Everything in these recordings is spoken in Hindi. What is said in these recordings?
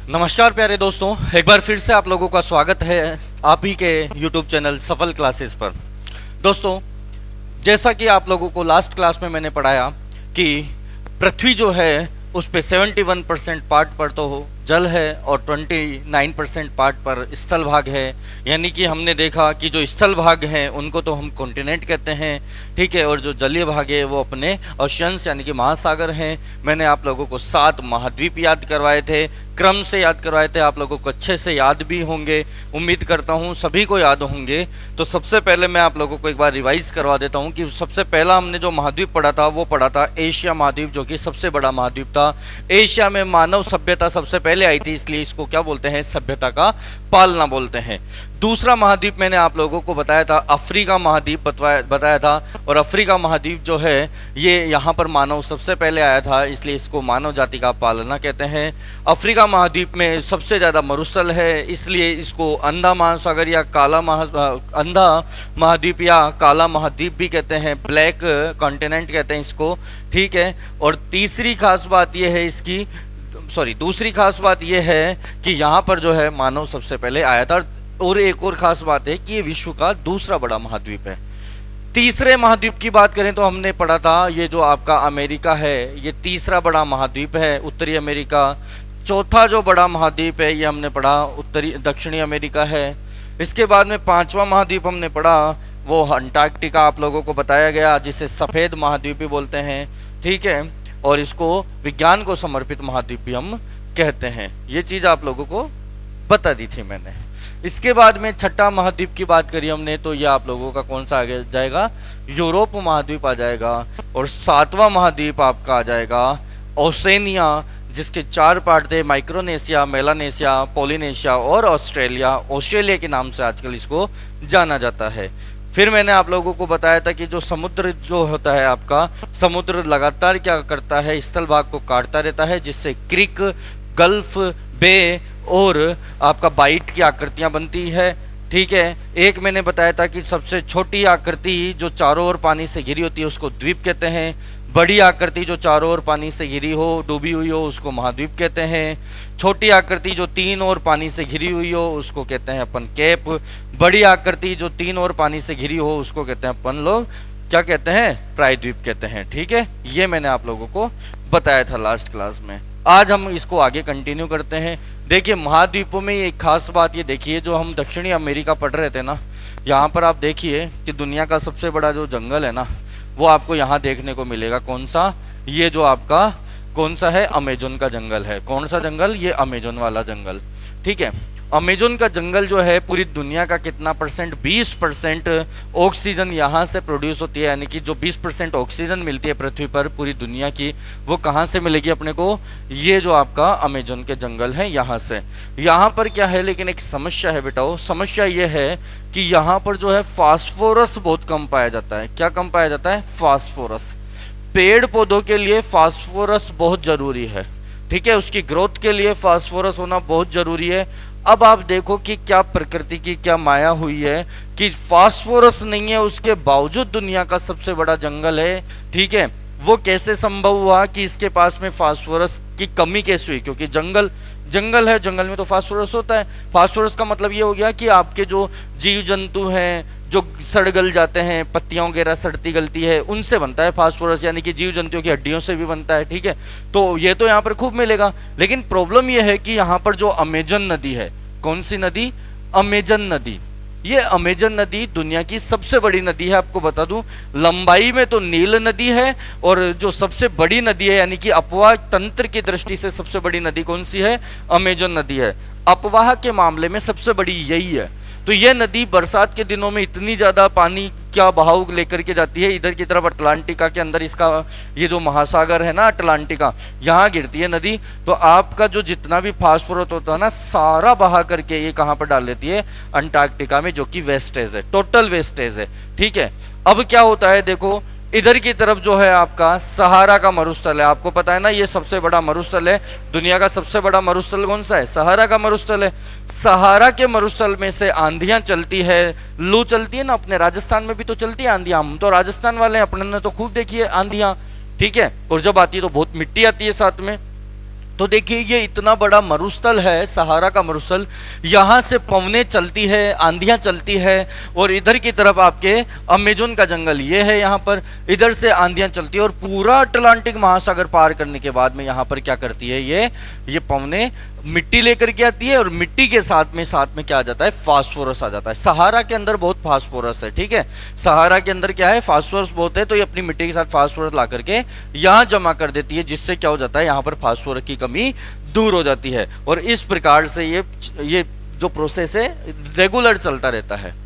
नमस्कार प्यारे दोस्तों, एक बार फिर से आप लोगों का स्वागत है आप ही के YouTube चैनल सफल क्लासेस पर। दोस्तों, जैसा कि आप लोगों को लास्ट क्लास में मैंने पढ़ाया कि पृथ्वी जो है उस पे 71% पार्ट पर तो जल है और 29% पार्ट पर स्थल भाग है। यानी कि हमने देखा कि जो स्थल भाग हैं उनको तो हम कॉन्टिनेंट कहते हैं, ठीक है, और जो जलीय भाग है वो अपने ओशियंस यानी कि महासागर हैं। मैंने आप लोगों को 7 महाद्वीप याद करवाए थे, क्रम से याद करवाए थे, आप लोगों को अच्छे से याद भी होंगे, उम्मीद करता हूँ सभी को याद होंगे। तो सबसे पहले मैं आप लोगों को एक बार रिवाइज करवा देता हूँ कि सबसे पहला हमने जो महाद्वीप पढ़ा था वो पढ़ा था एशिया महाद्वीप, जो कि सबसे बड़ा महाद्वीप था। एशिया में मानव सभ्यता सबसे पहले आई थी, इसलिए इसको क्या बोलते हैं, सभ्यता का पालना बोलते हैं। दूसरा महाद्वीप मैंने आप लोगों को बताया था, अफ्रीका महाद्वीप बताया था, और अफ्रीका महाद्वीप जो है ये यहाँ पर मानव सबसे पहले आया था, इसलिए इसको मानव जाति का पालना कहते हैं। अफ्रीका महाद्वीप में सबसे ज़्यादा मरुस्थल है, इसलिए इसको अंधा महासागर या अंधा महाद्वीप या काला महाद्वीप भी कहते हैं, ब्लैक कॉन्टिनेंट कहते हैं इसको, ठीक है। और दूसरी खास बात यह है कि यहाँ पर जो है मानव सबसे पहले आया था। और एक और खास बात है कि ये विश्व का दूसरा बड़ा महाद्वीप है। तीसरे महाद्वीप की बात करें तो हमने पढ़ा था ये जो आपका अमेरिका है ये तीसरा बड़ा महाद्वीप है, उत्तरी अमेरिका। चौथा जो बड़ा महाद्वीप है ये हमने पढ़ा दक्षिणी अमेरिका है। इसके बाद में पांचवा महाद्वीप हमने पढ़ा वो अंटार्कटिका आप लोगों को बताया गया, जिसे सफ़ेद महाद्वीप भी बोलते हैं, ठीक है, और इसको विज्ञान को समर्पित महाद्वीप भी हम कहते हैं। ये चीज़ आप लोगों को बता दी थी मैंने। इसके बाद में छठा महाद्वीप की बात करी हमने तो ये आप लोगों का कौन सा आ जाएगा, यूरोप महाद्वीप आ जाएगा। और सातवां महाद्वीप आपका आ जाएगा ओसेनिया, जिसके 4 पार्ट थे, माइक्रोनेशिया, मेलानेशिया, पोलिनेशिया और ऑस्ट्रेलिया के नाम से आजकल इसको जाना जाता है। फिर मैंने आप लोगों को बताया था कि जो समुद्र जो होता है आपका, समुद्र लगातार क्या करता है, स्थल भाग को काटता रहता है, जिससे क्रिक, गल्फ, बे और आपका बाइट की आकृतियां बनती है, ठीक है। एक मैंने बताया था कि सबसे छोटी आकृति जो चारों ओर पानी से घिरी होती है उसको द्वीप कहते हैं। बड़ी आकृति जो चारों ओर पानी से घिरी हो, डूबी हुई हो, उसको महाद्वीप कहते हैं। छोटी आकृति जो 3 ओर पानी से घिरी हुई हो उसको कहते हैं अपन कैप। बड़ी आकृति जो 3 ओर पानी से घिरी हो उसको कहते हैं अपन लोग क्या कहते हैं, प्रायद्वीप कहते हैं, ठीक है। ये मैंने आप लोगों को बताया था लास्ट क्लास में। आज हम इसको आगे कंटिन्यू करते हैं। देखिए महाद्वीपों में एक खास बात ये देखिए, जो हम दक्षिणी अमेरिका पढ़ रहे थे ना, यहाँ पर आप देखिए कि दुनिया का सबसे बड़ा जो जंगल है ना वो आपको यहाँ देखने को मिलेगा। कौन सा, ये जो आपका कौन सा है, अमेजोन का जंगल है। कौन सा जंगल, ये अमेजोन वाला जंगल, ठीक है। अमेजोन का जंगल जो है पूरी दुनिया का कितना परसेंट, 20% ऑक्सीजन यहाँ से प्रोड्यूस होती है, यानी कि जो 20% ऑक्सीजन मिलती है पृथ्वी पर पूरी दुनिया की, वो कहाँ से मिलेगी अपने को, ये जो आपका अमेजोन के जंगल है यहाँ से। यहाँ पर क्या है, लेकिन एक समस्या है बेटाओ, समस्या ये है कि यहाँ पर जो है फास्फोरस बहुत कम पाया जाता है। क्या कम पाया जाता है, फास्फोरस। पेड़ पौधों के लिए फास्फोरस बहुत जरूरी है, ठीक है, उसकी ग्रोथ के लिए फास्फोरस होना बहुत जरूरी है। अब आप देखो कि क्या प्रकृति की क्या माया हुई है कि फास्फोरस नहीं है उसके बावजूद दुनिया का सबसे बड़ा जंगल है, ठीक है। वो कैसे संभव हुआ कि इसके पास में फास्फोरस की कमी कैसे हुई, क्योंकि जंगल है, जंगल में तो फास्फोरस होता है। फास्फोरस का मतलब ये हो गया कि आपके जो जीव जंतु हैं जो सड़ गल जाते हैं, पत्तियां वगैरह सड़ती गलती है, उनसे बनता है फास्फोरस, यानी कि जीव जंतुओं की हड्डियों से भी बनता है, ठीक है। तो ये तो यहाँ पर खूब मिलेगा, लेकिन प्रॉब्लम ये है कि यहाँ पर जो अमेजन नदी है, कौन सी नदी, अमेजन नदी, ये अमेजन नदी दुनिया की सबसे बड़ी नदी है। आपको बता दूं, लंबाई में तो नील नदी है, और जो सबसे बड़ी नदी है यानी कि अपवाह तंत्र की दृष्टि से सबसे बड़ी नदी कौन सी है, अमेजन नदी है। अपवाह के मामले में सबसे बड़ी यही है। तो यह नदी बरसात के दिनों में इतनी ज्यादा पानी का बहाव लेकर के जाती है इधर की तरफ, अटलांटिका के अंदर, इसका ये जो महासागर है ना अटलांटिका, यहाँ गिरती है नदी। तो आपका जो जितना भी फास्फोरस होता है ना सारा बहा करके ये कहाँ पर डाल देती है, अंटार्कटिका में, जो कि वेस्टेज है, टोटल वेस्टेज है, ठीक है। अब क्या होता है, देखो इधर की तरफ जो है आपका सहारा का मरुस्थल है। आपको पता है ना ये सबसे बड़ा मरुस्थल है, दुनिया का सबसे बड़ा मरुस्थल कौन सा है, सहारा का मरुस्थल है। सहारा के मरुस्थल में से आंधियां चलती है, लू चलती है ना, अपने राजस्थान में भी तो चलती है आंधियां, हम तो राजस्थान वाले हैं, अपने ने तो खूब देखी है आंधियां, ठीक है। और जब आती है तो बहुत मिट्टी आती है साथ में, तो देखिए ये इतना बड़ा मरुस्थल है, सहारा का मरुस्थल, यहाँ से पवनें चलती है, आंधियाँ चलती है, और इधर की तरफ आपके अमेजोन का जंगल ये है, यहाँ पर इधर से आंधियाँ चलती है, और पूरा अटलांटिक महासागर पार करने के बाद में यहाँ पर क्या करती है, ये पवनें मिट्टी लेकर के आती है, और मिट्टी के साथ में क्या आ जाता है, फास्फोरस आ जाता है। सहारा के अंदर बहुत फास्फोरस है, ठीक है, सहारा के अंदर क्या है, फास्फोरस बहुत है, तो ये अपनी मिट्टी के साथ फास्फोरस ला करके यहाँ जमा कर देती है, जिससे क्या हो जाता है, यहाँ पर फास्फोरस की कमी दूर हो जाती है। और इस प्रकार से ये जो प्रोसेस है रेगुलर चलता रहता है।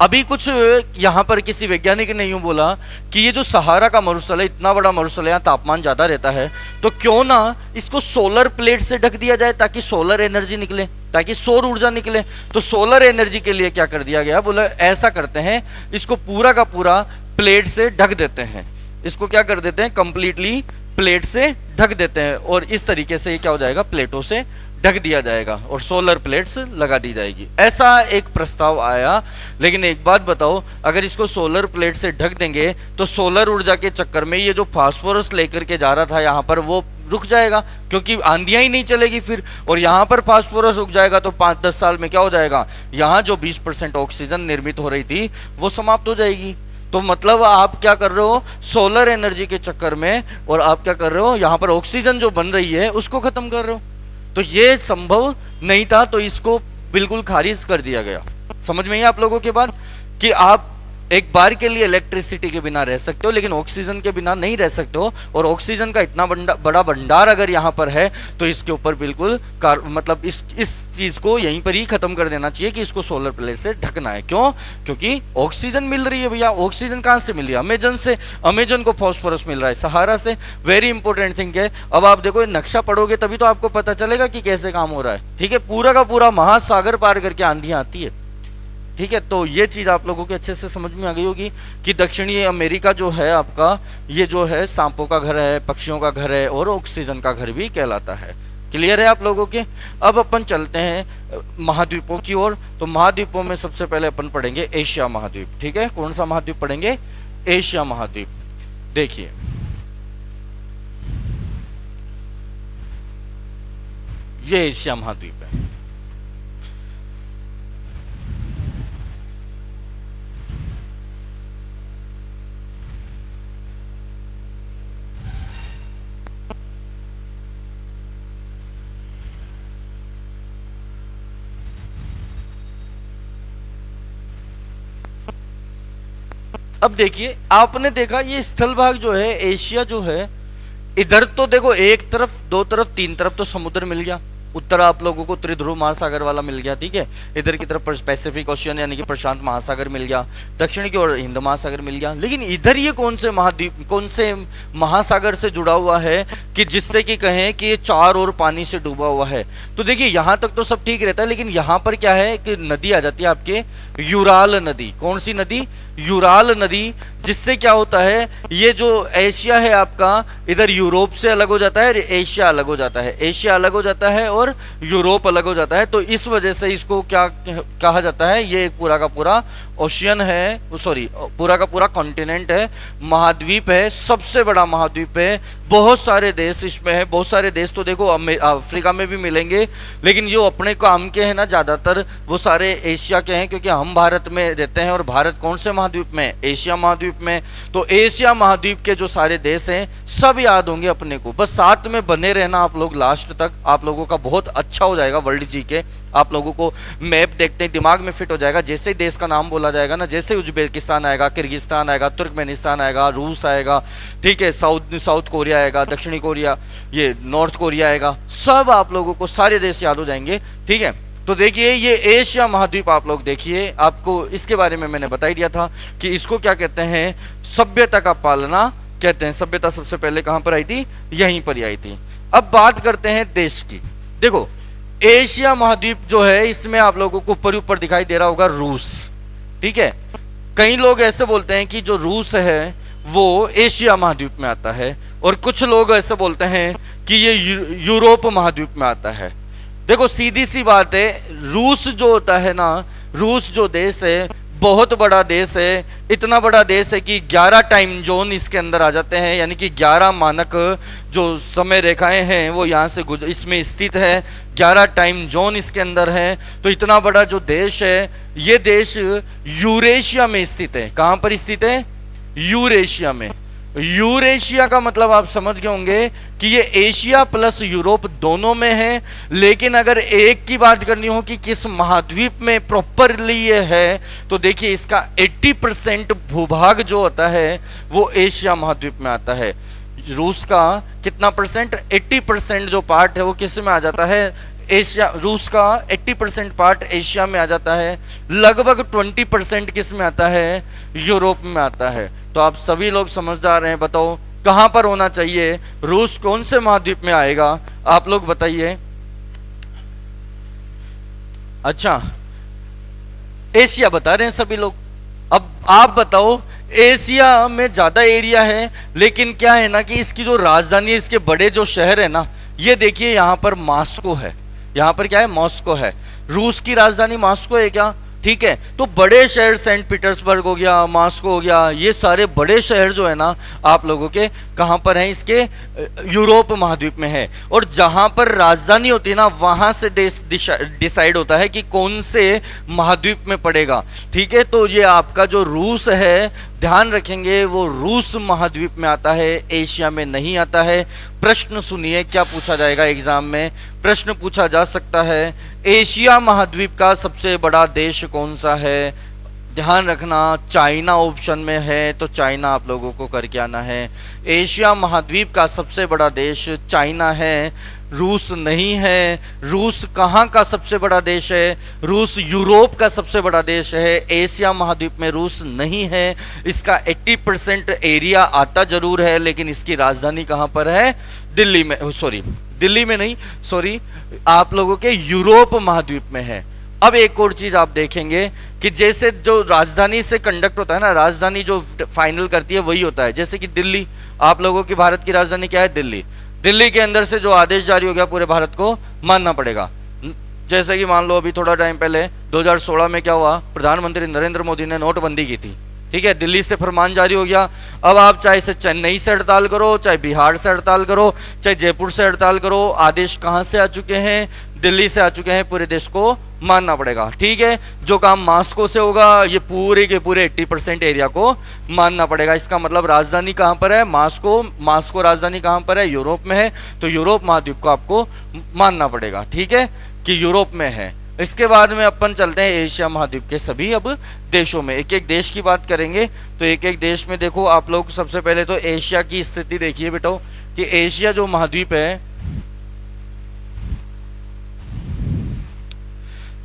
अभी कुछ यहाँ पर किसी वैज्ञानिक ने यूं बोला कि ये जो सहारा का मरुस्थल है, इतना बड़ा मरुस्थल है, यहाँ तापमान ज्यादा रहता है, तो क्यों ना इसको सोलर प्लेट से ढक दिया जाए ताकि सोलर एनर्जी निकले, ताकि सौर ऊर्जा निकले। तो सोलर एनर्जी के लिए क्या कर दिया गया, बोला ऐसा करते हैं, इसको पूरा का पूरा प्लेट से ढक देते हैं, इसको क्या कर देते हैं, कंप्लीटली प्लेट से ढक देते हैं, और इस तरीके से ये क्या हो जाएगा, प्लेटों से ढक दिया जाएगा और सोलर प्लेट्स लगा दी जाएगी। ऐसा एक प्रस्ताव आया। लेकिन एक बात बताओ, अगर इसको सोलर प्लेट से ढक देंगे तो सोलर ऊर्जा के चक्कर में ये जो फास्फोरस लेकर के जा रहा था यहाँ पर, वो रुक जाएगा, क्योंकि आंधियां ही नहीं चलेगी फिर, और यहाँ पर फास्फोरस रुक जाएगा तो 5-10 साल में क्या हो जाएगा, यहाँ जो 20% ऑक्सीजन निर्मित हो रही थी वो समाप्त हो जाएगी। तो मतलब आप क्या कर रहे हो, सोलर एनर्जी के चक्कर में, और आप क्या कर रहे हो, यहाँ पर ऑक्सीजन जो बन रही है उसको खत्म कर रहे हो। तो ये संभव नहीं था, तो इसको बिल्कुल खारिज कर दिया गया। समझ में आई आप लोगों के बात, कि आप एक बार के लिए इलेक्ट्रिसिटी के बिना रह सकते हो, लेकिन ऑक्सीजन के बिना नहीं रह सकते हो। और ऑक्सीजन का इतना बड़ा भंडार अगर यहाँ पर है, तो इसके ऊपर बिल्कुल मतलब इस चीज को यहीं पर ही खत्म कर देना चाहिए कि इसको सोलर प्लेट से ढकना है। क्यों? क्योंकि ऑक्सीजन मिल रही है भैया। ऑक्सीजन कहाँ से मिल रही है? अमेजन से। अमेजन को फास्फोरस मिल रहा है सहारा से। वेरी इंपॉर्टेंट थिंग है। अब आप देखो, नक्शा पढ़ोगे तभी तो आपको पता चलेगा कि कैसे काम हो रहा है। ठीक है, पूरा का पूरा महासागर पार करके आंधियां आती है। ठीक है, तो ये चीज आप लोगों के अच्छे से समझ में आ गई होगी कि दक्षिणी अमेरिका जो है आपका, ये जो है सांपों का घर है, पक्षियों का घर है, और ऑक्सीजन का घर भी कहलाता है। क्लियर है आप लोगों के? अब अपन चलते हैं महाद्वीपों की ओर। तो महाद्वीपों में सबसे पहले अपन पढ़ेंगे एशिया महाद्वीप। ठीक है, कौन सा महाद्वीप पढ़ेंगे? एशिया महाद्वीप। देखिए, ये एशिया महाद्वीप है। अब देखिए, आपने देखा ये स्थल भाग जो है, एशिया जो है, इधर तो देखो एक तरफ, दो तरफ, तीन तरफ तो समुद्र मिल गया। उत्तर आप लोगों को त्रिध्रुव महासागर वाला मिल गया। ठीक है, इधर की तरफ पैसिफिक ओशियन यानी कि प्रशांत महासागर मिल गया। दक्षिण की ओर हिंद महासागर मिल गया। लेकिन इधर ये कौन से महाद्वीप, कौन से महासागर से जुड़ा हुआ है कि जिससे कि कहें कि ये चार ओर पानी से डूबा हुआ है? तो देखिए, यहां तक तो सब ठीक रहता है, लेकिन यहां पर क्या है कि नदी आ जाती है आपके, यूराल नदी। कौन सी नदी? यूराल नदी। जिससे क्या होता है, ये जो एशिया है आपका, इधर यूरोप से अलग हो जाता है, एशिया अलग हो जाता है, एशिया अलग हो जाता है और यूरोप अलग हो जाता है। तो इस वजह से इसको क्या कहा जाता है, ये पूरा का पूरा ओशियन है, सॉरी पूरा का पूरा कॉन्टिनेंट है, महाद्वीप है, सबसे बड़ा महाद्वीप है। बहुत सारे देश इसमें है। बहुत सारे देश तो देखो अफ्रीका में भी मिलेंगे, लेकिन जो अपने काम के हैं ना, ज्यादातर वो सारे एशिया के हैं, क्योंकि हम भारत में रहते हैं। और भारत कौन से महाद्वीप में? एशिया महाद्वीप में। तो एशिया महाद्वीप के जो सारे देश हैं सब याद होंगे अपने को। बस साथ में बने रहना आप लोग लास्ट तक, आप लोगों का बहुत अच्छा हो जाएगा वर्ल्ड जी के। आप लोगों को मैप देखते ही दिमाग में फिट हो जाएगा। जैसे ही देश का नाम बोला जाएगा ना, जैसे उज्बेकिस्तान आएगा, किर्गिस्तान आएगा, तुर्कमेनिस्तान आएगा, रूस आएगा, ठीक है, साउथ कोरिया आएगा, दक्षिणी कोरिया, ये नॉर्थ कोरिया आएगा, सब आप लोगों को सारे देश याद हो जाएंगे। ठीक है, तो देखिए ये एशिया महाद्वीप आप लोग देखिए, आपको इसके बारे में मैंने बता ही दिया था कि इसको क्या कहते हैं, सभ्यता का पालना कहते हैं। सभ्यता सबसे पहले कहां पर आई थी? यहीं पर ही आई थी। अब बात करते हैं देश की। देखो, एशिया महाद्वीप जो है, इसमें आप लोगों को ऊपर दिखाई दे रहा होगा रूस। ठीक है, कई लोग ऐसे बोलते हैं कि जो रूस है वो एशिया महाद्वीप में आता है, और कुछ लोग ऐसे बोलते हैं कि ये यूरोप महाद्वीप में आता है। देखो, सीधी सी बात है, रूस जो होता है ना, रूस जो देश है बहुत बड़ा देश है, इतना बड़ा देश है कि 11 टाइम जोन इसके अंदर आ जाते हैं, यानी कि 11 मानक जो समय रेखाएं हैं वो यहाँ से इसमें स्थित है। 11 टाइम जोन इसके अंदर है। तो इतना बड़ा जो देश है, ये देश यूरेशिया में स्थित है। कहाँ पर स्थित है? यूरेशिया में। यूरेशिया का मतलब आप समझ गए होंगे कि ये एशिया प्लस यूरोप दोनों में है। लेकिन अगर एक की बात करनी हो कि किस महाद्वीप में प्रॉपरली ये है, तो देखिए इसका 80% भूभाग जो होता है वो एशिया महाद्वीप में आता है। रूस का कितना परसेंट? 80% जो पार्ट है वो किस में आ जाता है? एशिया। रूस का 80% पार्ट एशिया में आ जाता है। लगभग 20% किस में आता है? यूरोप में आता है। तो आप सभी लोग समझदार हैं, बताओ कहां पर होना चाहिए? रूस कौन से महाद्वीप में आएगा? आप लोग बताइए। अच्छा, एशिया बता रहे हैं सभी लोग। अब आप बताओ, एशिया में ज्यादा एरिया है, लेकिन क्या है ना कि इसकी जो राजधानी है, इसके बड़े जो शहर है ना, ये देखिए यहां पर मॉस्को है। यहां पर क्या है? मॉस्को है। रूस की राजधानी मॉस्को है क्या? ठीक है। तो बड़े शहर सेंट पीटर्सबर्ग हो गया, मॉस्को हो गया, ये सारे बड़े शहर जो है ना आप लोगों के कहां पर हैं? इसके यूरोप महाद्वीप में है। और जहां पर राजधानी होती है ना, वहां से देश डिसाइड होता है कि कौन से महाद्वीप में पड़ेगा। ठीक है। तो ये आपका जो रूस है, ध्यान रखेंगे, वो रूस महाद्वीप में आता है, एशिया में नहीं आता है। प्रश्न सुनिए क्या पूछा जाएगा एग्जाम में। प्रश्न पूछा जा सकता है, एशिया महाद्वीप का सबसे बड़ा देश कौन सा है? ध्यान रखना, चाइना ऑप्शन में है, तो चाइना आप लोगों को करके आना है। एशिया महाद्वीप का सबसे बड़ा देश चाइना है, रूस नहीं है। रूस कहाँ का सबसे बड़ा देश है? रूस यूरोप का सबसे बड़ा देश है। एशिया महाद्वीप में रूस नहीं है। इसका 80% एरिया आता जरूर है, लेकिन इसकी राजधानी कहाँ पर है? दिल्ली में, सॉरी दिल्ली में नहीं, सॉरी आप लोगों के यूरोप महाद्वीप में है। अब एक और चीज आप देखेंगे कि जैसे जो राजधानी से कंडक्ट होता है ना, राजधानी जो फाइनल करती है वही होता है। जैसे कि दिल्ली, आप लोगों की भारत की राजधानी क्या है? दिल्ली। दिल्ली के अंदर से जो आदेश जारी हो गया पूरे भारत को मानना पड़ेगा। जैसे कि मान लो अभी थोड़ा टाइम पहले 2016 में क्या हुआ? प्रधानमंत्री नरेंद्र मोदी ने नोटबंदी की थी। ठीक है, दिल्ली से फरमान जारी हो गया। अब आप चाहे से चेन्नई से हड़ताल करो, चाहे बिहार से हड़ताल करो, चाहे जयपुर से हड़ताल करो, आदेश कहां से आ चुके हैं? दिल्ली से आ चुके हैं। पूरे देश को मानना पड़ेगा। ठीक है। जो काम मॉस्को से होगा, ये पूरे के पूरे 80% एरिया को मानना पड़ेगा। इसका मतलब राजधानी कहां पर है? मॉस्को। मॉस्को राजधानी कहां पर है? यूरोप में है। तो यूरोप महाद्वीप को आपको मानना पड़ेगा। ठीक है, कि यूरोप में है। इसके बाद में अपन चलते हैं एशिया महाद्वीप के सभी अब देशों में। एक एक देश की बात करेंगे। तो एक एक देश में देखो आप लोग, सबसे पहले तो एशिया की स्थिति देखिए बेटो, कि एशिया जो महाद्वीप है,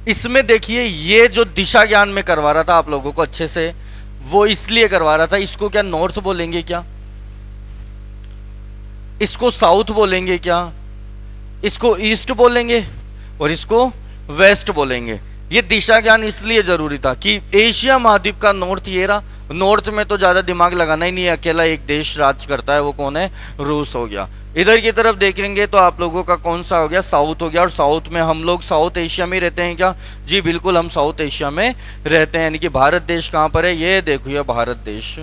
इसमें देखिए ये जो दिशा ज्ञान में करवा रहा था आप लोगों को अच्छे से, वो इसलिए करवा रहा था। इसको क्या नॉर्थ बोलेंगे क्या? इसको साउथ बोलेंगे क्या? इसको ईस्ट बोलेंगे और इसको वेस्ट बोलेंगे। ये दिशा ज्ञान इसलिए जरूरी था कि एशिया महाद्वीप का नॉर्थ ये रहा। नॉर्थ में तो ज्यादा दिमाग लगाना ही नहीं है, अकेला एक देश राज करता है, वो कौन है? रूस हो गया। इधर की तरफ देखेंगे तो आप लोगों का कौन सा हो गया? साउथ हो गया। और साउथ में हम लोग साउथ एशिया में रहते हैं क्या? जी बिल्कुल, हम साउथ एशिया में रहते हैं। यानी कि भारत देश कहां पर है? ये देखो, ये भारत देश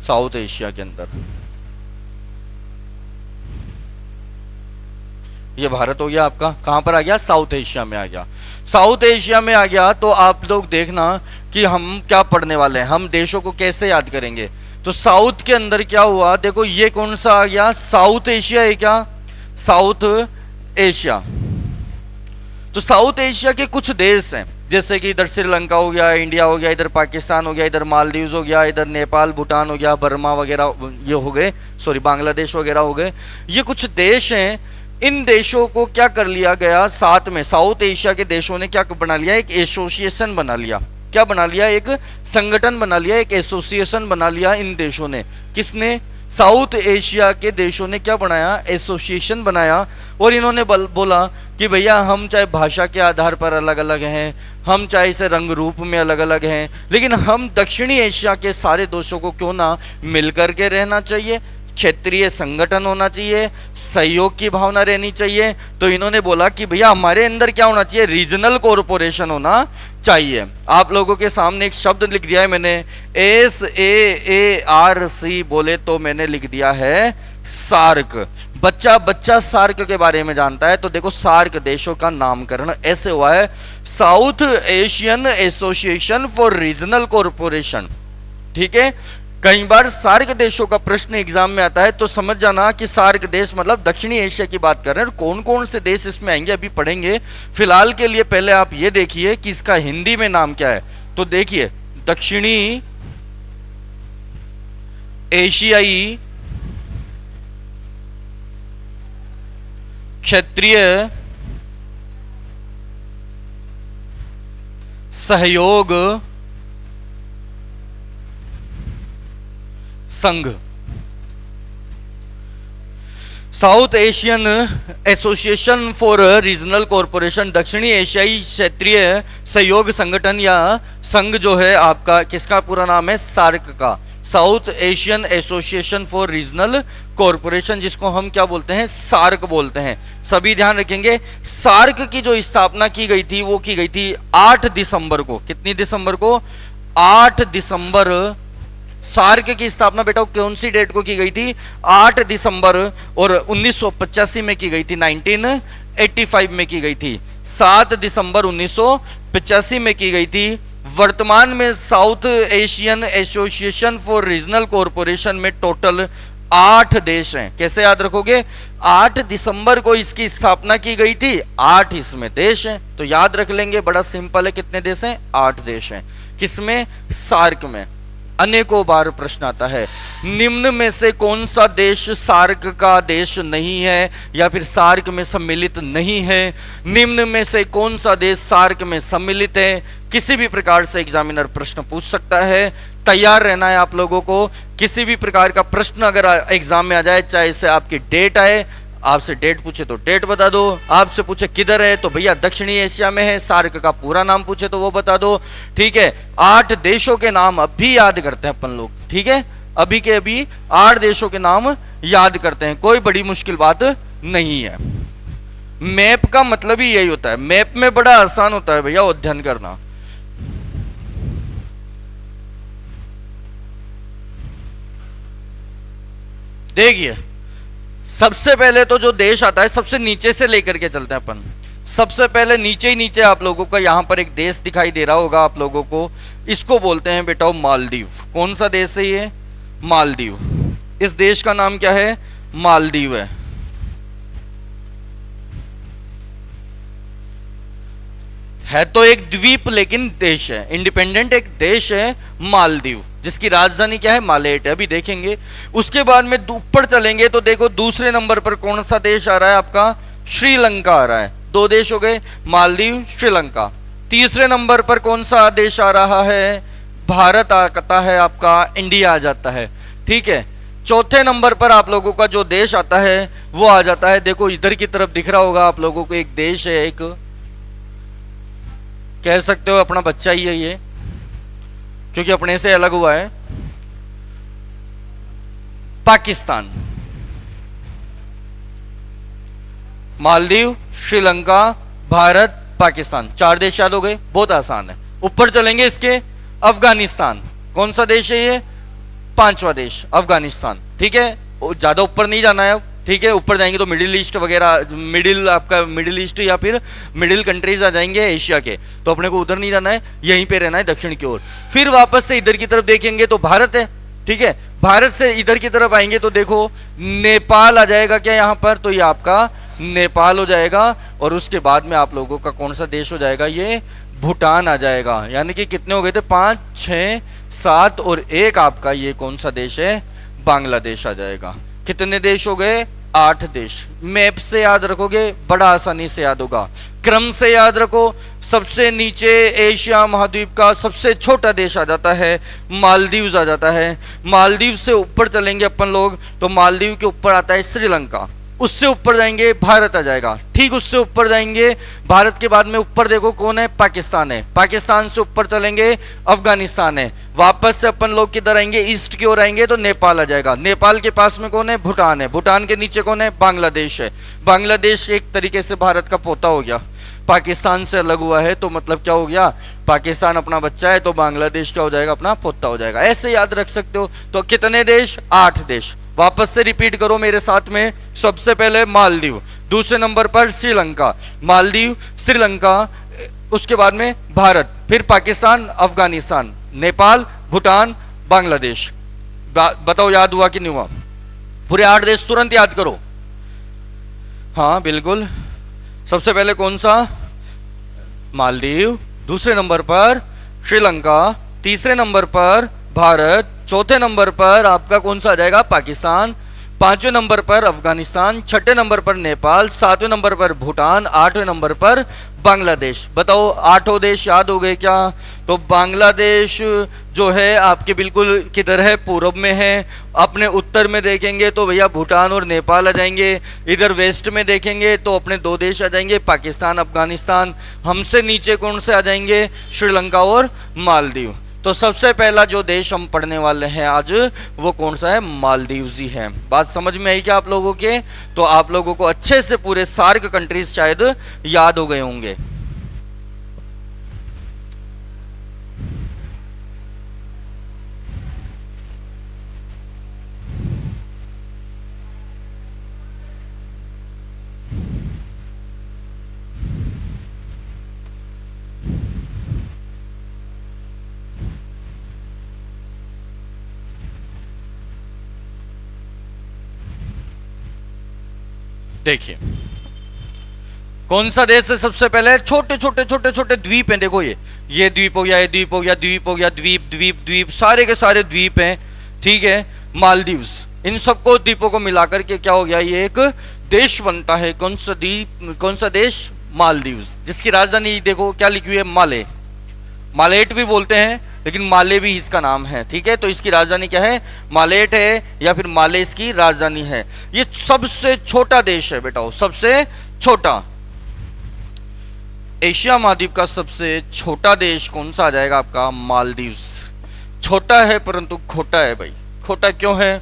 साउथ एशिया के अंदर, ये भारत हो गया आपका। कहां पर आ गया? साउथ एशिया में आ गया। साउथ एशिया में आ गया। तो आप लोग देखना कि हम क्या पढ़ने वाले हैं, हम देशों को कैसे याद करेंगे। तो साउथ के अंदर क्या हुआ? देखो ये कौन सा आ गया? साउथ एशिया है क्या? South Asia. तो साउथ एशिया के कुछ देश हैं, जैसे कि इधर श्रीलंका हो गया, इंडिया हो गया, इधर पाकिस्तान हो गया, इधर मालदीव्स हो गया, इधर नेपाल, भूटान हो गया, बर्मा वगैरह ये हो गए, सॉरी बांग्लादेश वगैरह हो गए। ये कुछ देश हैं। इन देशों को क्या कर लिया गया? साथ में साउथ एशिया के देशों ने क्या बना लिया? एक एसोसिएशन बना लिया। क्या बना लिया? एक संगठन बना लिया, एक एसोसिएशन बना लिया इन देशों ने। किसने? साउथ एशिया के देशों ने क्या बनाया? एसोसिएशन बनाया। और इन्होंने बोला कि भैया हम चाहे भाषा के आधार पर अलग अलग हैं, हम चाहे इसे रंग रूप में अलग अलग हैं, लेकिन हम दक्षिणी एशिया के सारे देशों को क्यों ना मिलकर के रहना चाहिए। क्षेत्रीय संगठन होना चाहिए, सहयोग की भावना रहनी चाहिए। तो इन्होंने बोला कि भैया हमारे अंदर क्या होना चाहिए, रीजनल कॉरपोरेशन होना चाहिए। आप लोगों के सामने एक शब्द लिख दिया है मैंने, SAARC बोले तो मैंने लिख दिया है सार्क। बच्चा बच्चा सार्क के बारे में जानता है। तो देखो सार्क देशों का नामकरण ऐसे हुआ है, south Asian association for regional corporation. ठीक है, कई बार सार्क देशों का प्रश्न एग्जाम में आता है, तो समझ जाना कि सार्क देश मतलब दक्षिणी एशिया की बात कर रहे हैं। कौन कौन से देश इसमें आएंगे अभी पढ़ेंगे। फिलहाल के लिए पहले आप ये देखिए कि इसका हिंदी में नाम क्या है। तो देखिए, दक्षिणी एशियाई क्षेत्रीय सहयोग संघ, south Asian association for regional corporation, दक्षिणी एशियाई क्षेत्रीय सहयोग संगठन या संघ जो है आपका, किसका पूरा नाम है, सार्क का, south Asian association for regional corporation, जिसको हम क्या बोलते हैं, सार्क बोलते हैं। सभी ध्यान रखेंगे, सार्क की जो स्थापना की गई थी वो की गई थी 8 दिसंबर को। कितनी दिसंबर को, 8 दिसंबर। सार्क की स्थापना बेटा कौन सी डेट को की गई थी, 8 दिसंबर, और 1985 में की गई थी, 1985 में की गई थी, 7 दिसंबर 1985 में की गई थी। वर्तमान में south Asian association for regional corporation में टोटल 8 देश हैं। कैसे याद रखोगे, 8 दिसंबर को इसकी स्थापना की गई थी, 8 इसमें देश हैं। तो याद रख लेंगे, बड़ा सिंपल है, कितने देश हैं, 8 देश हैं। किसमें, सार्क में। अनेकों बार प्रश्न आता है, निम्न में से कौन सा देश सार्क का देश नहीं है या फिर सार्क में सम्मिलित नहीं है, निम्न में से कौन सा देश सार्क में सम्मिलित है। किसी भी प्रकार से एग्जामिनर प्रश्न पूछ सकता है, तैयार रहना है आप लोगों को। किसी भी प्रकार का प्रश्न अगर एग्जाम में आ जाए, चाहे इससे आपकी डेट आए, आपसे डेट पूछे तो डेट बता दो, आपसे पूछे किधर है तो भैया दक्षिणी एशिया में है, सार्क का पूरा नाम पूछे तो वो बता दो। ठीक है, 8 देशों के नाम अभी याद करते हैं अपन लोग। ठीक है, अभी के अभी 8 देशों के नाम याद करते हैं, कोई बड़ी मुश्किल बात नहीं है। मैप का मतलब ही यही होता है, मैप में बड़ा आसान होता है भैया अध्ययन करना। देखिए, सबसे पहले तो जो देश आता है, सबसे नीचे से लेकर के चलते हैं अपन। सबसे पहले नीचे ही नीचे आप लोगों का यहां पर एक देश दिखाई दे रहा होगा आप लोगों को, इसको बोलते हैं बेटा मालदीव। कौन सा देश है ये, मालदीव। इस देश का नाम क्या है, मालदीव है तो एक द्वीप लेकिन देश है, इंडिपेंडेंट एक देश है मालदीव, जिसकी राजधानी क्या है, मालेट है। अभी देखेंगे। उसके बाद में ऊपर चलेंगे तो देखो दूसरे नंबर पर कौन सा देश आ रहा है आपका, श्रीलंका आ रहा है। 2 देश हो गए, मालदीव, श्रीलंका। तीसरे नंबर पर कौन सा देश आ रहा है, भारत आता है आपका, इंडिया आ जाता है। ठीक है, चौथे नंबर पर आप लोगों का जो देश आता है वो आ जाता है, देखो इधर की तरफ दिख रहा होगा आप लोगों को, एक देश है, एक कह सकते हो अपना बच्चा ही है ये, क्योंकि अपने से अलग हुआ है, पाकिस्तान। मालदीव, श्रीलंका, भारत, पाकिस्तान, 4 देश याद हो गए, बहुत आसान है। ऊपर चलेंगे इसके, अफगानिस्तान। कौन सा देश है ये, 5वां देश, अफगानिस्तान। ठीक है, ज्यादा ऊपर नहीं जाना है अब। ठीक है, ऊपर जाएंगे तो मिडिल ईस्ट वगैरह, मिडिल ईस्ट या फिर मिडिल कंट्रीज आ जाएंगे एशिया के, तो अपने को उधर नहीं जाना है, यहीं पे रहना है दक्षिण की ओर। फिर वापस से इधर की तरफ देखेंगे तो भारत है। ठीक है, भारत से इधर की तरफ आएंगे तो देखो नेपाल आ जाएगा क्या यहाँ पर, तो ये आपका नेपाल हो जाएगा। और उसके बाद में आप लोगों का कौन सा देश हो जाएगा, ये भूटान आ जाएगा। यानी कि कितने हो गए थे, 5, 6, 7 और 1 आपका ये कौन सा देश है, बांग्लादेश आ जाएगा। कितने देश हो गए, 8 देश। मैप से याद रखोगे, बड़ा आसानी से याद होगा। क्रम से याद रखो, सबसे नीचे एशिया महाद्वीप का सबसे छोटा देश आ जाता है, मालदीव्स आ जाता है। मालदीव से ऊपर चलेंगे अपन लोग तो मालदीव के ऊपर आता है श्रीलंका। उससे ऊपर जाएंगे भारत आ जाएगा, ठीक उससे ऊपर जाएंगे, भारत के बाद में ऊपर देखो कौन है, पाकिस्तान है, पाकिस्तान से ऊपर चलेंगे अफगानिस्तान है, वापस से अपन लोग किधर आएंगे, ईस्ट की ओर आएंगे तो नेपाल आ जाएगा, नेपाल के पास में कौन है, भूटान है, भूटान के नीचे कौन है, बांग्लादेश है, बांग्लादेश एक तरीके से भारत का पोता हो गया, पाकिस्तान से अलग हुआ है तो मतलब क्या हो गया, पाकिस्तान अपना बच्चा है तो बांग्लादेश क्या हो जाएगा, अपना पोता हो जाएगा, ऐसे याद रख सकते हो। तो कितने देश, 8 देश, वापस से रिपीट करो मेरे साथ में, सबसे पहले मालदीव, दूसरे नंबर पर श्रीलंका, मालदीव श्रीलंका, उसके बाद में भारत, फिर पाकिस्तान, अफगानिस्तान, नेपाल, भूटान, बांग्लादेश। बताओ याद हुआ कि नहीं हुआ, पूरे 8 देश तुरंत याद करो। हाँ बिल्कुल, सबसे पहले कौन सा, मालदीव, दूसरे नंबर पर श्रीलंका, तीसरे नंबर पर भारत, चौथे नंबर पर आपका कौन सा आ जाएगा, पाकिस्तान, पांचवें नंबर पर अफगानिस्तान, छठे नंबर पर नेपाल, सातवें नंबर पर भूटान, आठवें नंबर पर बांग्लादेश। बताओ 8 देश याद हो गए क्या? तो बांग्लादेश जो है आपके बिल्कुल किधर है, पूर्व में है, अपने उत्तर में देखेंगे तो भैया भूटान और नेपाल आ जाएंगे, इधर वेस्ट में देखेंगे तो अपने 2 देश आ जाएंगे, पाकिस्तान, अफगानिस्तान, हमसे नीचे कौन से आ जाएंगे, श्रीलंका और मालदीव। तो सबसे पहला जो देश हम पढ़ने वाले हैं आज वो कौन सा है, मालदीव ही है। बात समझ में आई क्या आप लोगों के? तो आप लोगों को अच्छे से पूरे सार्क कंट्रीज शायद याद हो गए होंगे। देखिए कौन सा देश है, सबसे पहले छोटे छोटे छोटे छोटे द्वीप हैं, देखो ये द्वीप हो गया, ये द्वीप हो गया, द्वीप हो गया, द्वीप द्वीप द्वीप, सारे के सारे द्वीप हैं, ठीक है, मालदीव्स, इन सबको द्वीपों को मिलाकर के क्या हो गया, ये एक देश बनता है। कौन सा द्वीप, कौन सा देश, मालदीव्स, जिसकी राजधानी देखो क्या लिखी हुई है, माले, मालेट भी बोलते हैं लेकिन माले भी इसका नाम है, ठीक है। तो इसकी राजधानी क्या है, मालेट है, या फिर माले इसकी राजधानी है। ये सबसे छोटा देश है बेटा, सबसे छोटा, एशिया महाद्वीप का सबसे छोटा देश कौन सा आ जाएगा आपका, मालदीव्स। छोटा है परंतु खोटा है भाई। खोटा क्यों है,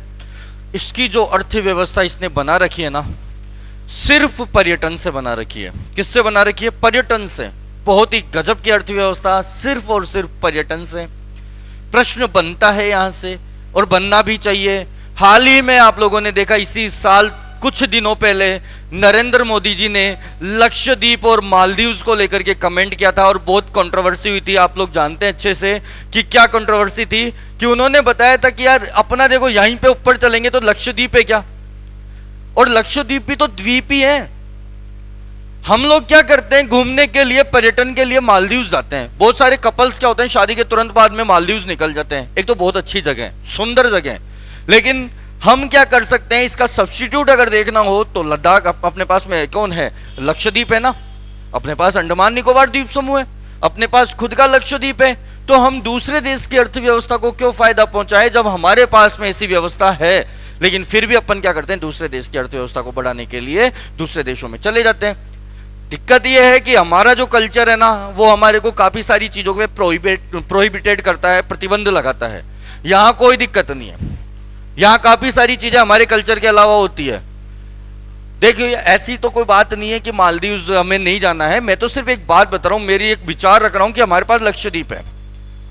इसकी जो अर्थव्यवस्था इसने बना रखी है ना, सिर्फ पर्यटन से बना रखी है। किससे बना रखी है, पर्यटन से। बहुत ही गजब की अर्थव्यवस्था, सिर्फ और सिर्फ पर्यटन से। प्रश्न बनता है यहां से, और बनना भी चाहिए। हाल ही में आप लोगों ने देखा, इसी साल कुछ दिनों पहले नरेंद्र मोदी जी ने लक्षद्वीप और मालदीव्स को लेकर के कमेंट किया था, और बहुत कंट्रोवर्सी हुई थी। आप लोग जानते हैं अच्छे से कि क्या कंट्रोवर्सी थी, कि उन्होंने बताया था कि यार अपना देखो यहीं पे ऊपर चलेंगे तो लक्षद्वीप है क्या, और लक्षद्वीप भी तो द्वीप ही है। हम लोग क्या करते हैं, घूमने के लिए, पर्यटन के लिए मालदीव्स जाते हैं। बहुत सारे कपल्स क्या होते हैं, शादी के तुरंत बाद में मालदीव्स निकल जाते हैं। एक तो बहुत अच्छी जगह है, सुंदर जगह है, लेकिन हम क्या कर सकते हैं, इसका सब्स्टिट्यूट अगर देखना हो तो लद्दाख अपने पास में कौन है, लक्षद्वीप है ना, अपने पास अंडमान निकोबार द्वीप समूह है, अपने पास खुद का लक्षद्वीप है। तो हम दूसरे देश की अर्थव्यवस्था को क्यों फायदा पहुंचाए जब हमारे पास में ऐसी व्यवस्था है। लेकिन फिर भी अपन क्या करते हैं, दूसरे देश की अर्थव्यवस्था को बढ़ाने के लिए दूसरे देशों में चले जाते हैं। दिक्कत यह है कि हमारा जो कल्चर है ना, वो हमारे को काफी सारी चीजों पे प्रोहिबिटेड करता है, प्रतिबंध लगाता है। यहाँ कोई दिक्कत नहीं है, यहाँ काफी सारी चीजें हमारे कल्चर के अलावा होती है। देखिए ऐसी तो कोई बात नहीं है कि मालदीव्स हमें नहीं जाना है। मैं तो सिर्फ एक बात बता रहा हूँ, मेरी एक विचार रख रहा हूँ कि हमारे पास लक्षद्वीप है,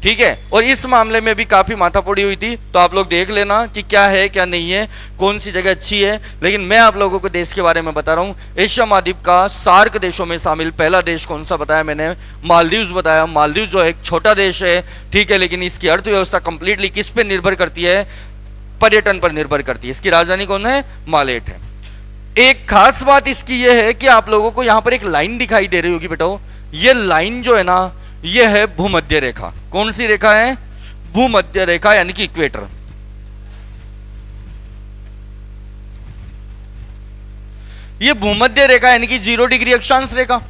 ठीक है। और इस मामले में भी काफी माथापड़ी हुई थी, तो आप लोग देख लेना कि क्या है क्या नहीं है, कौन सी जगह अच्छी है। लेकिन मैं आप लोगों को देश के बारे में बता रहा हूँ। एशिया महाद्वीप का सार्क देशों में शामिल पहला देश कौन सा बताया मैंने, मालदीव्स बताया। मालदीव जो एक छोटा देश है, ठीक है, लेकिन इसकी अर्थव्यवस्था कंप्लीटली किस पे निर्भर करती है, पर्यटन पर निर्भर करती है। इसकी राजधानी कौन है, मालेट है। एक खास बात इसकी यह है कि आप लोगों को यहां पर एक लाइन दिखाई दे रही होगी बेटा, ये लाइन जो है ना, ये है भूमध्य रेखा। कौन सी रेखा है, भूमध्य रेखा, यानी कि इक्वेटर। ये भूमध्य रेखा यानी कि 0 डिग्री अक्षांश रेखा।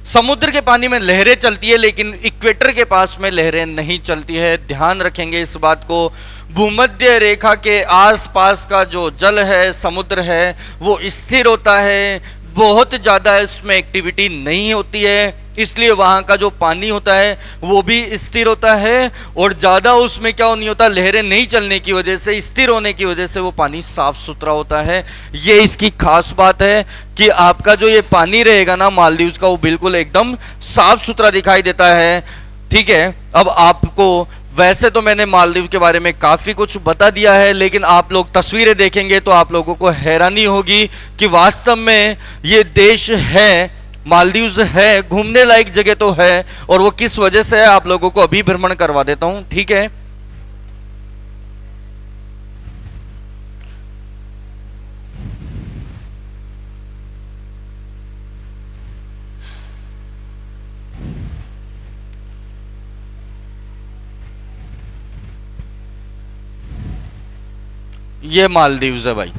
समुद्र के पानी में लहरें चलती है, लेकिन इक्वेटर के पास में लहरें नहीं चलती है। ध्यान रखेंगे इस बात को। भूमध्य रेखा के आसपास का जो जल है, समुद्र है, वो स्थिर होता है, बहुत ज़्यादा इसमें एक्टिविटी नहीं होती है, इसलिए वहाँ का जो पानी होता है वो भी स्थिर होता है, और ज़्यादा उसमें क्या नहीं होता, लहरें नहीं चलने की वजह से, स्थिर होने की वजह से वो पानी साफ सुथरा होता है। ये इसकी खास बात है कि आपका जो ये पानी रहेगा ना मालदीव्स का, वो बिल्कुल एकदम साफ सुथरा दिखाई देता है। ठीक है, अब आपको वैसे तो मैंने मालदीव के बारे में काफ़ी कुछ बता दिया है, लेकिन आप लोग तस्वीरें देखेंगे तो आप लोगों को हैरानी होगी कि वास्तव में ये देश है, मालदीव्स है, घूमने लायक जगह तो है, और वो किस वजह से है आप लोगों को अभी भ्रमण करवा देता हूं। ठीक है, ये मालदीव्स है भाई,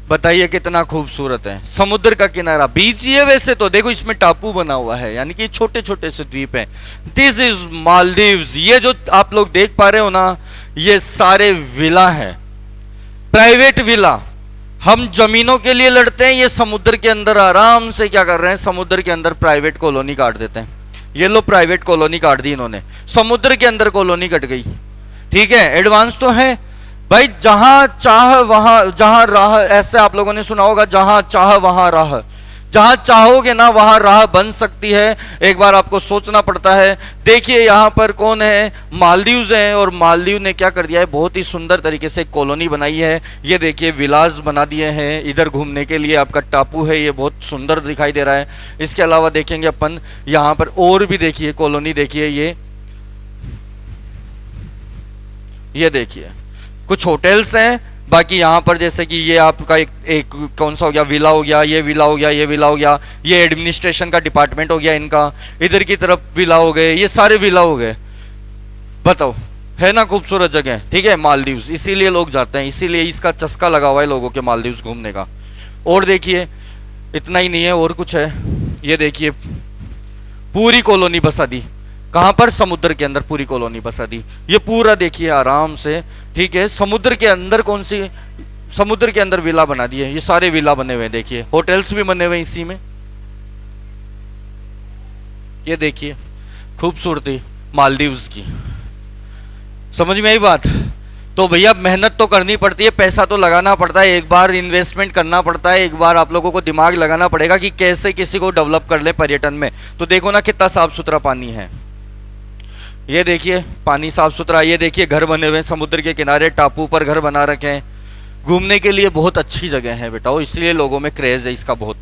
बताइए कितना खूबसूरत है, समुद्र का किनारा, बीच ही है वैसे तो, देखो इसमें टापू बना हुआ है, यानी कि छोटे छोटे से द्वीप हैं। This is Maldives. ये जो आप लोग देख पा रहे हो ना, ये सारे विला हैं, प्राइवेट विला। हम जमीनों के लिए लड़ते हैं, ये समुद्र के अंदर आराम से क्या कर रहे हैं, समुद्र के अंदर प्राइवेट कॉलोनी काट देते हैं। ये लो प्राइवेट कॉलोनी काट दी इन्होंने, समुद्र के अंदर कॉलोनी कट गई। ठीक है, एडवांस तो है भाई, जहां चाह वहां, जहां राह, ऐसे आप लोगों ने सुना होगा, जहां चाह वहां राह, जहां चाहोगे ना वहां राह बन सकती है। एक बार आपको सोचना पड़ता है। देखिए यहां पर कौन है, मालदीव्स हैं, और मालदीव ने क्या कर दिया है, बहुत ही सुंदर तरीके से कॉलोनी बनाई है। ये देखिए विलास बना दिए हैं, इधर घूमने के लिए आपका टापू है, ये बहुत सुंदर दिखाई दे रहा है। इसके अलावा देखेंगे अपन यहाँ पर और भी, देखिए कॉलोनी, देखिए ये देखिए कुछ होटल्स हैं। बाकी यहाँ पर जैसे कि ये आपका एक कौन सा हो गया, विला हो गया, ये विला हो गया, ये विला हो गया, ये एडमिनिस्ट्रेशन का डिपार्टमेंट हो गया इनका, इधर की तरफ विला हो गए, ये सारे विला हो गए। बताओ, है ना खूबसूरत जगह। ठीक है, मालदीव्स इसीलिए लोग जाते हैं, इसीलिए इसका चस्का लगा हुआ है लोगों के मालदीव्स घूमने का। और देखिए इतना ही नहीं है, और कुछ है। ये देखिए पूरी कॉलोनी बसा दी, कहां पर, समुद्र के अंदर पूरी कॉलोनी बसा दी। ये पूरा देखिए आराम से। ठीक है, समुद्र के अंदर कौन सी, समुद्र के अंदर विला बना दिए, ये सारे विला बने हुए हैं। देखिए होटल्स भी बने हुए हैं इसी में। ये देखिए खूबसूरती मालदीव्स की, समझ में आई बात। तो भैया मेहनत तो करनी पड़ती है, पैसा तो लगाना पड़ता है, एक बार इन्वेस्टमेंट करना पड़ता है, एक बार आप लोगों को दिमाग लगाना पड़ेगा कि कैसे किसी को डेवलप कर ले पर्यटन में। तो देखो ना कितना साफ सुथरा पानी है, ये देखिए पानी साफ सुथरा। ये देखिए घर बने हुए हैं समुद्र के किनारे, टापू पर घर बना रखे हैं। घूमने के लिए बहुत अच्छी जगह है बेटा, इसलिए लोगों में क्रेज है इसका बहुत।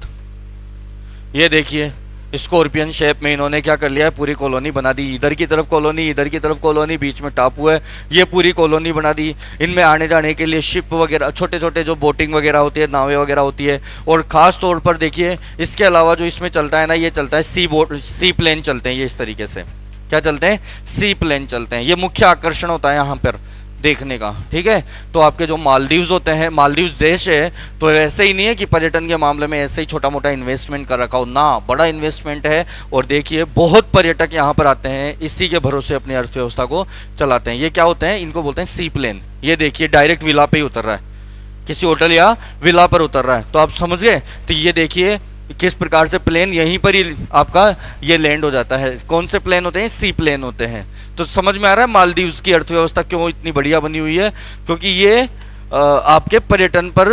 ये देखिए स्कॉर्पियन शेप में इन्होंने क्या कर लिया है, पूरी कॉलोनी बना दी। इधर की तरफ कॉलोनी, इधर की तरफ कॉलोनी, बीच में टापू है, ये पूरी कॉलोनी बना दी। इनमें आने जाने के लिए शिप वगैरह, छोटे छोटे जो बोटिंग वगैरह होती है, नावें वगैरह होती है। और ख़ास तौर पर देखिए इसके अलावा जो इसमें चलता है ना, ये चलता है सी प्लेन चलते हैं, ये इस तरीके से क्या चलते हैं, सी प्लेन चलते हैं। ये मुख्य आकर्षण होता है यहाँ पर देखने का। ठीक है, तो आपके जो मालदीव्स होते हैं, मालदीव्स देश है, तो ऐसे ही नहीं है कि पर्यटन के मामले में ऐसे ही छोटा मोटा इन्वेस्टमेंट कर रखा हो ना, बड़ा इन्वेस्टमेंट है। और देखिए बहुत पर्यटक यहाँ पर आते हैं, इसी के भरोसे अपनी अर्थव्यवस्था को चलाते हैं। ये क्या होते हैं, इनको बोलते हैं सी प्लेन। ये देखिए डायरेक्ट विला पे ही उतर रहा है, किसी होटल या विला पर उतर रहा है। तो आप समझ गए। तो ये देखिए किस प्रकार से प्लेन यहीं पर ही आपका ये लैंड हो जाता है। कौन से प्लेन होते हैं, सी प्लेन होते हैं। तो समझ में आ रहा है मालदीव्स की अर्थव्यवस्था क्यों इतनी बढ़िया बनी हुई है, क्योंकि ये आपके पर्यटन पर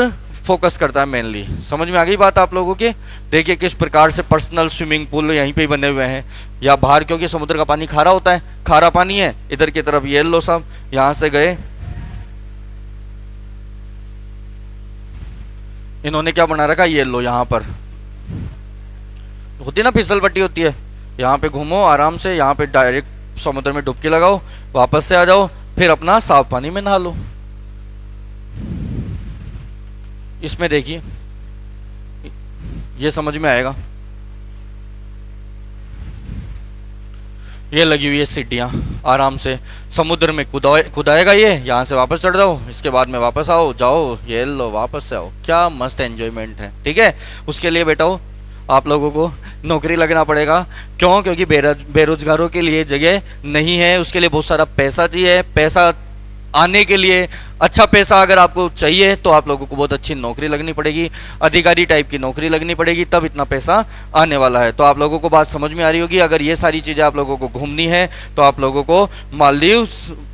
फोकस करता है मेनली। समझ में आ गई बात आप लोगों के। देखिए किस प्रकार से पर्सनल स्विमिंग पूल यहीं पे ही बने हुए हैं, या बाहर, क्योंकि समुद्र का पानी खारा होता है, खारा पानी है। इधर की तरफ ये लो साहब, यहाँ से गए, इन्होंने क्या बना रखा, ये लो, यहाँ पर होती है ना फिसल पट्टी होती है, यहाँ पे घूमो आराम से, यहाँ पे डायरेक्ट समुद्र में डुबकी लगाओ, वापस से आ जाओ, फिर अपना साफ पानी में नहा लो। इसमें देखिए ये समझ में आएगा। ये लगी हुई है सीढ़ियाँ, आराम से समुद्र में कुदाएगा ये, यहाँ से वापस चढ़ जाओ, इसके बाद में वापस आओ, जाओ, ये लो, वापस से आओ। क्या मस्त एंजॉयमेंट है। ठीक है, उसके लिए बेटा आप लोगों को नौकरी लगना पड़ेगा। क्यों, क्योंकि बेरोजगारों के लिए जगह नहीं है, उसके लिए बहुत सारा पैसा चाहिए। पैसा आने के लिए। अच्छा पैसा अगर आपको चाहिए तो आप लोगों को बहुत अच्छी नौकरी लगनी पड़ेगी, अधिकारी टाइप की नौकरी लगनी पड़ेगी, तब इतना पैसा आने वाला है। तो आप लोगों को बात समझ में आ रही होगी। अगर ये सारी चीज़ें आप लोगों को घूमनी है तो आप लोगों को मालदीव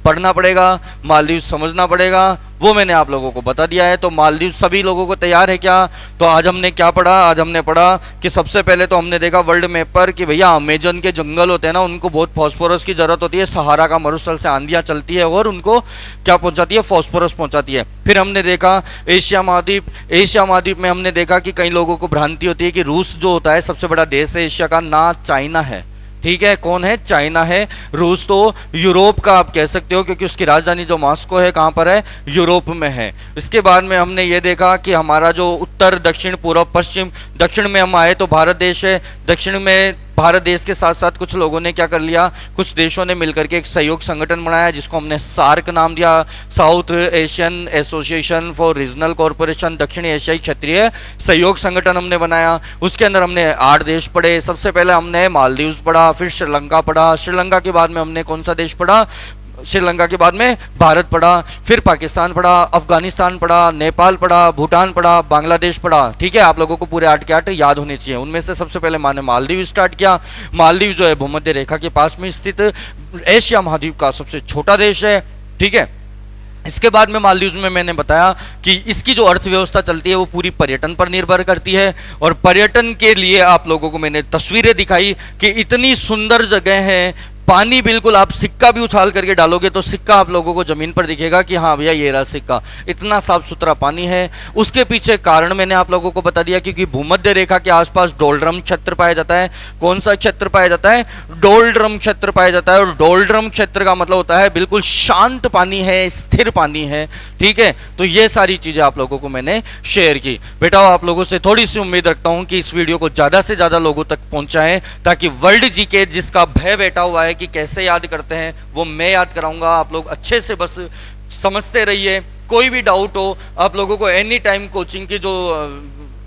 पढ़ना पड़ेगा, मालदीव समझना पड़ेगा, वो मैंने आप लोगों को बता दिया है। तो मालदीव सभी लोगों को तैयार है क्या? तो आज हमने क्या पढ़ा? आज हमने पढ़ा कि सबसे पहले तो हमने देखा वर्ल्ड मैप पर कि भैया अमेजन के जंगल होते हैं ना, उनको बहुत फास्फोरस की जरूरत होती है। सहारा का मरुस्थल से आंधियां चलती है और उनको क्या पहुंचाती है? फास्फोरस पहुंचाती है। फिर हमने देखा एशिया महाद्वीप, एशिया महाद्वीप में हमने देखा कि कई लोगों को भ्रांति होती है कि रूस जो होता है सबसे बड़ा देश है एशिया का, ना चाइना है। ठीक है, कौन है? चाइना है। रूस तो यूरोप का आप कह सकते हो क्योंकि उसकी राजधानी जो मॉस्को है कहाँ पर है? यूरोप में है। इसके बाद में हमने ये देखा कि हमारा जो उत्तर, दक्षिण, पूर्व, पश्चिम, दक्षिण में हम आए तो भारत देश है। दक्षिण में भारत देश के साथ साथ कुछ लोगों ने क्या कर लिया, कुछ देशों ने मिलकर के एक सहयोग संगठन बनाया जिसको हमने सार्क नाम दिया, south Asian association for regional corporation, दक्षिणी एशियाई क्षेत्रीय सहयोग संगठन हमने बनाया। उसके अंदर हमने 8 देश पढ़े। सबसे पहले हमने मालदीव्स पढ़ा, फिर श्रीलंका पढ़ा, श्रीलंका के बाद में हमने कौन सा देश पढ़ा? श्रीलंका के बाद में भारत पढ़ा, फिर पाकिस्तान पढ़ा, अफगानिस्तान पढ़ा, नेपाल पढ़ा, भूटान पढ़ा, बांग्लादेश पढ़ा। ठीक है, आप लोगों को पूरे 8 के 8 याद होने चाहिए। उनमें से सबसे पहले मैंने मालदीव स्टार्ट किया। मालदीव जो है भूमध्य रेखा के पास में स्थित एशिया महाद्वीप का सबसे छोटा देश है। ठीक है, इसके बाद में मालदीव में मैंने बताया कि इसकी जो अर्थव्यवस्था चलती है वो पूरी पर्यटन पर निर्भर करती है। और पर्यटन के लिए आप लोगों को मैंने तस्वीरें दिखाई कि इतनी सुंदर जगह है, पानी बिल्कुल, आप सिक्का भी उछाल करके डालोगे तो सिक्का आप लोगों को जमीन पर दिखेगा कि हाँ भैया ये रहा सिक्का। इतना साफ सुथरा पानी है। उसके पीछे कारण मैंने आप लोगों को बता दिया क्योंकि भूमध्य रेखा के आसपास डोलड्रम क्षेत्र पाया जाता है। कौन सा क्षेत्र पाया जाता है? डोलड्रम क्षेत्र पाया जाता है। और डोलड्रम क्षेत्र का मतलब होता है बिल्कुल शांत पानी है, स्थिर पानी है। ठीक है, तो ये सारी चीजें आप लोगों को मैंने शेयर की। बेटा आप लोगों से थोड़ी सी उम्मीद रखता हूं कि इस वीडियो को ज्यादा से ज्यादा लोगों तक पहुंचाएं ताकि वर्ल्ड जीके जिसका भय बैठा हुआ है कि कैसे याद करते हैं वो मैं याद कराऊंगा। आप लोग अच्छे से बस समझते रहिए। कोई भी डाउट हो आप लोगों को एनी टाइम कोचिंग की जो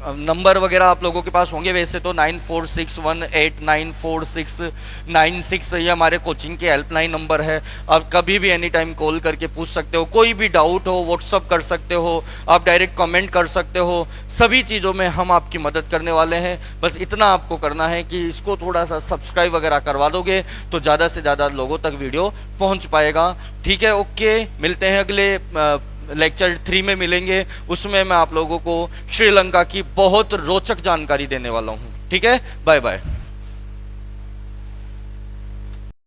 नंबर वगैरह आप लोगों के पास होंगे, वैसे तो 9461894696 ये हमारे कोचिंग के हेल्पलाइन नंबर है। आप कभी भी एनी टाइम कॉल करके पूछ सकते हो। कोई भी डाउट हो व्हाट्सअप कर सकते हो, आप डायरेक्ट कमेंट कर सकते हो। सभी चीज़ों में हम आपकी मदद करने वाले हैं। बस इतना आपको करना है कि इसको थोड़ा सा सब्सक्राइब वगैरह करवा दोगे तो ज़्यादा से ज़्यादा लोगों तक वीडियो पहुँच पाएगा। ठीक है, ओके, मिलते हैं अगले लेक्चर 3 में मिलेंगे। उसमें मैं आप लोगों को श्रीलंका की बहुत रोचक जानकारी देने वाला हूँ। ठीक है, बाय बाय।